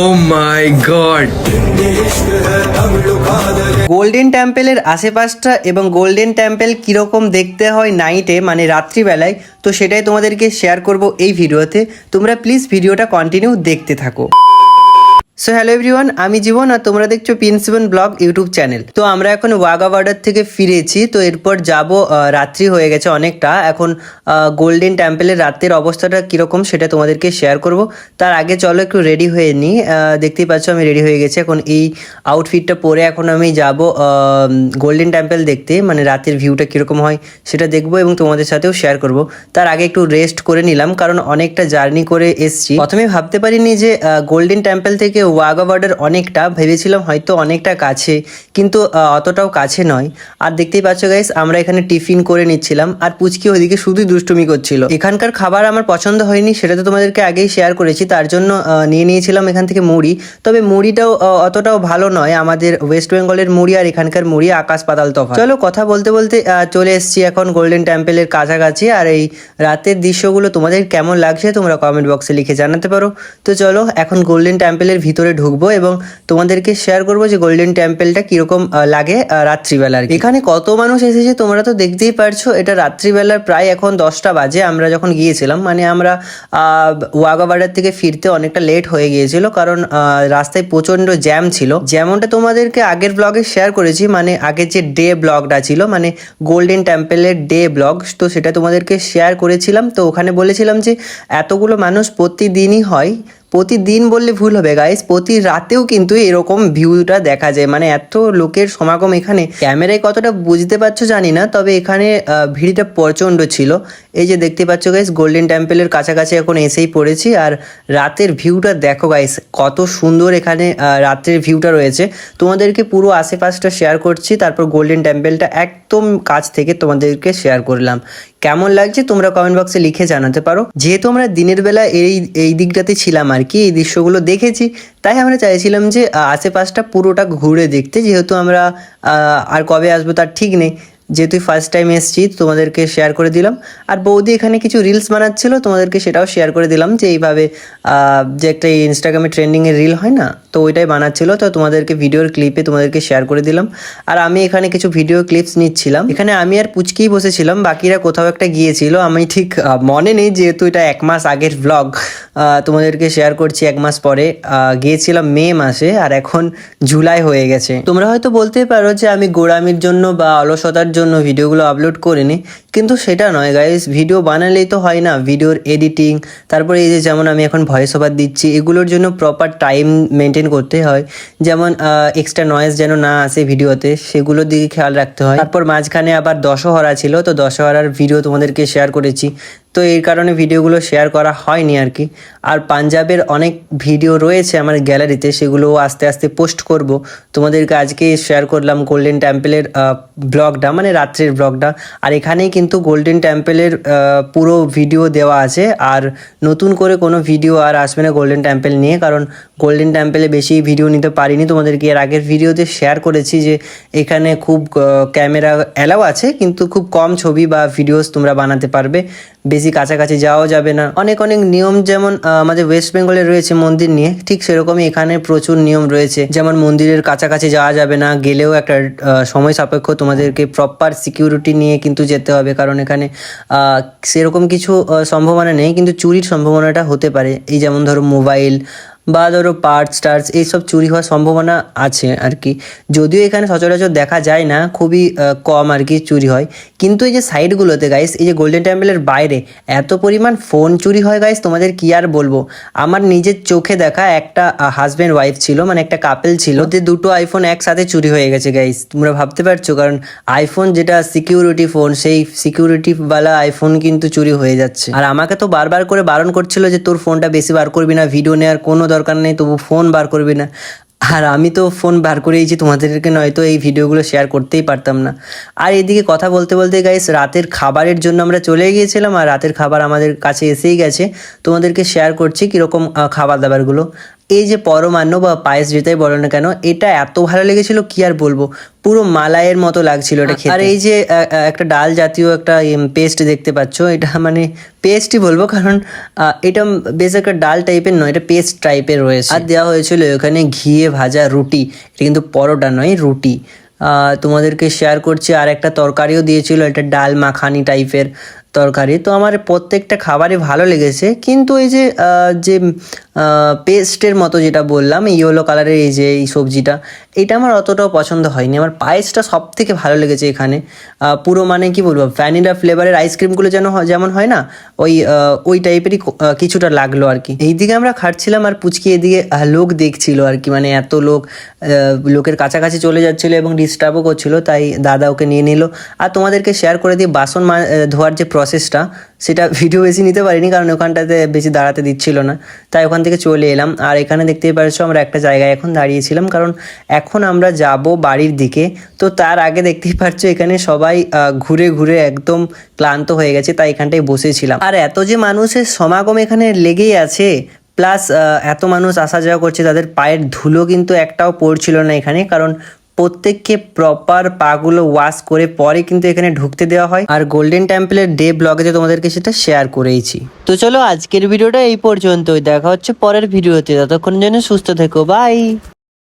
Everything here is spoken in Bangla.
ও মাই গড। গোল্ডেন টেম্পলের আশেপাশটা এবং গোল্ডেন টেম্পল কীরকম দেখতে হয় নাইটে মানে রাত্রিবেলায়, তো সেটাই তোমাদেরকে শেয়ার করব এই ভিডিওতে। তোমরা প্লিজ ভিডিওটা কন্টিনিউ দেখতে থাকো। সো হ্যালো এভরিওয়ান, আমি জীবন আর তোমরা দেখছো পিন7 ব্লগ ইউটিউব চ্যানেল। তো আমরা এখন ওয়াঘা বর্ডার থেকে ফিরেছি, তো এরপর যাব, রাত্রি হয়ে গেছে অনেকটা। এখন গোল্ডেন টেম্পলের রাতের অবস্থাটা কীরকম সেটা তোমাদেরকে শেয়ার করব। তার আগে চলো একটু রেডি হয়ে নিই। দেখতেই পাচ্ছ আমি রেডি হয়ে গেছি। এখন এই আউটফিটটা পরে এখন আমি যাব গোল্ডেন টেম্পল দেখতে, মানে রাতের ভিউটা কীরকম হয় সেটা দেখবো এবং তোমাদের সাথেও শেয়ার করব। তার আগে একটু রেস্ট করে নিলাম, কারণ অনেকটা জার্নি করে এসছি। প্রথমে ভাবতে পারিনি যে গোল্ডেন টেম্পল থেকে ওয়াঘা বর্ডার অনেকটা, ভেবেছিলাম হয়তো অনেকটা কাছে, কিন্তু অতটাও কাছে নয়। আর দেখতেই পাচ্ছ গাইস, আমরা এখানে টিফিন করে নিচ্ছিলাম আর পুচকি ওইদিকে শুধুই দুষ্টুমি করছিল। এখানকার খাবার আমার পছন্দ হয়নি, সেটা তো তোমাদেরকে আগেই শেয়ার করেছি। তার জন্য নিয়ে নিয়েছিলাম এখান থেকে মুড়ি। তবে মুড়িটাও অতটাও ভালো নয়, আমাদের ওয়েস্ট বেঙ্গলের মুড়ি আর এখানকার মুড়ি আকাশ পাতাল তফাৎ। চলো কথা বলতে বলতে চলে এসেছি এখন গোল্ডেন টেম্পলের কাছাকাছি। আর এই রাতের দৃশ্যগুলো তোমাদের কেমন লাগছে তোমরা কমেন্ট বক্সে লিখে জানাতে পারো। তো চলো এখন গোল্ডেন টেম্পলের ভিতরে ঢুকবো এবং তোমাদেরকে শেয়ার করবো যে গোল্ডেন টেম্পলটা কিরকম লাগে রাত্রিবেলার। এখানে কত মানুষ এসেছে তোমরা তো দেখতেই পারছো। এটা রাত্রিবেলার প্রায় এখন 10টা বাজে আমরা যখন গিয়েছিলাম, মানে আমরা ওয়াঘা বর্ডার থেকে ফিরতে অনেকটা লেট হয়ে গিয়েছিল, কারণ রাস্তায় প্রচণ্ড জ্যাম ছিল। যেমনটা তোমাদেরকে আগের ব্লগে শেয়ার করেছি, মানে আগের যে ডে ব্লগটা ছিল, মানে গোল্ডেন টেম্পলের ডে ব্লগ, তো সেটা তোমাদেরকে শেয়ার করেছিলাম। তো ওখানে বলেছিলাম যে এতগুলো মানুষ প্রতিদিনই হয়। প্রতিদিন বললে ভুল হবে গাইস, প্রতি রাতেও কিন্তু এরকম ভিউটা দেখা যায়, মানে এত লোকের সমাগম এখানে। ক্যামেরায় কতটা বুঝতে পারছো জানি না, তবে এখানে ভিড়টা প্রচণ্ড ছিল। এই যে দেখতে পাচ্ছ গাইস, গোল্ডেন টেম্পলের কাছাকাছি এখন এসেই পড়েছি। আর রাতের ভিউটা দেখো গাইস, কত সুন্দর এখানে রাতের ভিউটা রয়েছে। তোমাদেরকে পুরো আশেপাশটা শেয়ার করছি, তারপর গোল্ডেন টেম্পলটা একদম কাছ থেকে তোমাদেরকে শেয়ার করলাম। কেমন লাগছে তোমরা কমেন্ট বক্সে লিখে জানাতে পারো। যেহেতু আমরা দিনের বেলা এই দিকটাতে ছিলাম আর কি, এই দৃশ্যগুলো দেখেছি, তাই আমরা চাইছিলাম যে আশেপাশটা পুরোটা ঘুরে দেখতে। যেহেতু আমরা আর কবে আসবো তার ঠিক নেই, যেহেতু ফার্স্ট টাইম এসেছি তোমাদেরকে শেয়ার করে দিলাম। আর বৌদি এখানে কিছু রিলস বানাচ্ছিল, তোমাদেরকে সেটাও শেয়ার করে দিলাম যে এইভাবে যে একটা ইনস্টাগ্রামে ট্রেন্ডিংয়ের রিল হয় না, তো ওইটাই বানাচ্ছিল। তো তোমাদেরকে ভিডিওর ক্লিপে তোমাদেরকে শেয়ার করে দিলাম। আর আমি এখানে কিছু ভিডিও ক্লিপস নিচ্ছিলাম। এখানে আমি আর পুচকিই বসেছিলাম, বাকিরা কোথাও একটা গিয়েছিল, আমি ঠিক মনে নেই, যেহেতু এটা 1 মাস আগের ব্লগ। তোমাদেরকে শেয়ার করছি 1 মাস পরে। গিয়েছিলাম মে মাসে, আর এখন জুলাই হয়ে গেছে। তোমরা হয়তো বলতেই পারো যে আমি গোড়ামির জন্য বা অলসতার জন্য ভিডিওগুলো আপলোড করিনি, কিন্তু সেটা নয় গাইস। ভিডিও বানালেই তো হয় না, ভিডিওর এডিটিং, তারপরে এই যে যেমন আমি এখন ভয়েস ওভার দিচ্ছি, এগুলোর জন্য প্রপার টাইম মেনটেন করতে হয়। যেমন এক্সট্রা নয়েজ যেন না আসে ভিডিওতে, সেগুলোর দিকে খেয়াল রাখতে হয়। তারপর মাঝখানে আবার দশহরা ছিল, তো দশহরার ভিডিও তোমাদেরকে শেয়ার করেছি, তো এই কারণে ভিডিওগুলো শেয়ার করা হয়নি আর কি। আর পাঞ্জাবের অনেক ভিডিও রয়েছে আমার গ্যালারিতে, সেগুলো আস্তে আস্তে পোস্ট করব। তোমাদেরকে আজকে শেয়ার করলাম গোল্ডেন টেম্পলের ব্লগটা, মানে রাত্রের ব্লগটা। আর এখানেই কিন্তু গোল্ডেন টেম্পলের পুরো ভিডিও দেওয়া আছে। আর নতুন করে কোনো ভিডিও আর আসবে না গোল্ডেন টেম্পল নিয়ে, কারণ গোল্ডেন টেম্পলে বেশি ভিডিও নিতে পারিনি। তোমাদেরকে এর আগের ভিডিওতে শেয়ার করেছি যে এখানে খুব ক্যামেরা অ্যালাউ আছে, কিন্তু খুব কম ছবি বা ভিডিওস তোমরা বানাতে পারবে, বেশি কাছাকাছি যাওয়া যাবে না। অনেক নিয়ম যেমন আমাদের ওয়েস্ট বেঙ্গলে রয়েছে মন্দির নিয়ে, ঠিক সেরকমই এখানে প্রচুর নিয়ম রয়েছে। যেমন মন্দিরের কাছাকাছি যাওয়া যাবে না, গেলেও একটা সময় সাপেক্ষ তোমাদেরকে প্রপার সিকিউরিটি নিয়ে কিন্তু যেতে হবে, কারণ এখানে সেরকম কিছু সম্ভাবনা নেই, কিন্তু চুরির সম্ভাবনাটা হতে পারে। এই যেমন ধরো মোবাইল বা ধরো পার্টস টার্টস, এইসব চুরি হওয়ার সম্ভাবনা আছে আর কি। যদিও এখানে সচরাচর দেখা যায় না, খুবই কম আর কি চুরি হয়। কিন্তু এই যে সাইডগুলোতে গাইস, এই যে গোল্ডেন টেম্পলের বাইরে এত পরিমাণ ফোন চুরি হয় গাইস, তোমাদের কি আর বলবো। আমার নিজের চোখে দেখা একটা হাজব্যান্ড ওয়াইফ ছিল, মানে একটা কাপেল ছিল, ওদের 2টো আইফোন একসাথে চুরি হয়ে গেছে গাইস। তোমরা ভাবতে পারছো, কারণ আইফোন যেটা সিকিউরিটি ফোন, সেই সিকিউরিটিওয়ালা আইফোন কিন্তু চুরি হয়ে যাচ্ছে। আর আমাকে তো বারবার করে বারণ করছিল যে তোর ফোনটা বেশি বার করবি না, ভিডিও নেওয়ার কোনো দরকার নেই, তবু ফোন বার করবি না। আর আমি তো ফোন বার করেইছি, তোমাদেরকে নয়তো এই ভিডিওগুলো শেয়ার করতেই পারতাম না। আর এদিকে কথা বলতে বলতে গাইস, রাতের খাবারের জন্য আমরা চলে গিয়েছিলাম, আর রাতের খাবার আমাদের কাছে এসেই গেছে। তোমাদেরকে শেয়ার করছি কীরকম খাবার দাবারগুলো। এই যে পরমান্ন বা পায়েস যেটাই বলো না কেন, এটা এত ভালো লেগেছিল কি আর বলবো, পুরো মালাইয়ের মতো লাগছিল এটা খেতে। আর এই যে একটা ডাল জাতীয় একটা পেস্ট দেখতে পাচ্ছ, এটা মানে পেস্টই বলবো, কারণ এটা বেশ একটা ডাল টাইপের নয়, এটা পেস্ট টাইপের রয়েছে। আর দেওয়া হয়েছিল এখানে ঘিয়ে ভাজা রুটি, এটা কিন্তু পরোটা নয়, রুটি। তোমাদেরকে শেয়ার করছি, আর একটা তরকারিও দিয়েছিল, এটা ডাল মাখানি টাইপের তরকারি। তো আমার প্রত্যেকটা খাবারই ভালো লেগেছে, কিন্তু এই যে যে পেস্টের মতো যেটা বললাম, ইয়েলো কালারের এই যে এই সবজিটা, এটা আমার অতটাও পছন্দ হয়নি। আমার পায়েসটা সব থেকে ভালো লেগেছে এখানে। পুরো মানে কি বলবো, ভ্যানিলা ফ্লেভারের আইসক্রিমগুলো যেমন হয় না, ওই টাইপেরই কিছুটা লাগলো আর কি। এইদিকে আমরা খাচ্ছিলাম আর পুচকি এদিকে লোক দেখছিল আর কি, মানে এত লোক, লোকের কাছাকাছি চলে যাচ্ছিলো এবং ডিস্টার্বও করছিল, তাই দাদা ওকে নিয়ে নিল। আর তোমাদেরকে শেয়ার করে দিয়ে বাসন ধোয়ার যে প্রসেসটা, সেটা ভিডিও বেশি নিতে পারিনি, কারণ ওখানটাতে বেশি দাঁড়াতে দিচ্ছিল না, তাই ওখান থেকে চলে এলাম। আর এখানে দেখতেই পারছো আমরা একটা জায়গায় এখন দাঁড়িয়েছিলাম, কারণ এখন আমরা যাব বাড়ির দিকে। তো তার আগে দেখতেই পাচ্ছ এখানে সবাই ঘুরে ঘুরে একদম ক্লান্ত হয়ে গেছে, তাই এখানটায় বসেছিলাম। আর এত যে মানুষের সমাগম এখানে লেগেই আছে, প্লাস এত মানুষ আসা যাওয়া করছে, তাদের পায়ের ধুলো কিন্তু একটাও পড়ছিল না এখানে, কারণ প্রত্যেককে প্রপার পাগুলো ওয়াশ করে পরে কিন্তু এখানে ঢুকতে দেওয়া হয়। আর গোল্ডেন টেম্পলের ডে ব্লগে তোমাদেরকে সেটা শেয়ার করেইছি। তো চলো আজকের ভিডিওটা এই পর্যন্তই, দেখা হচ্ছে পরের ভিডিওতে, ততক্ষণ জন্য সুস্থ থেকো, বাই।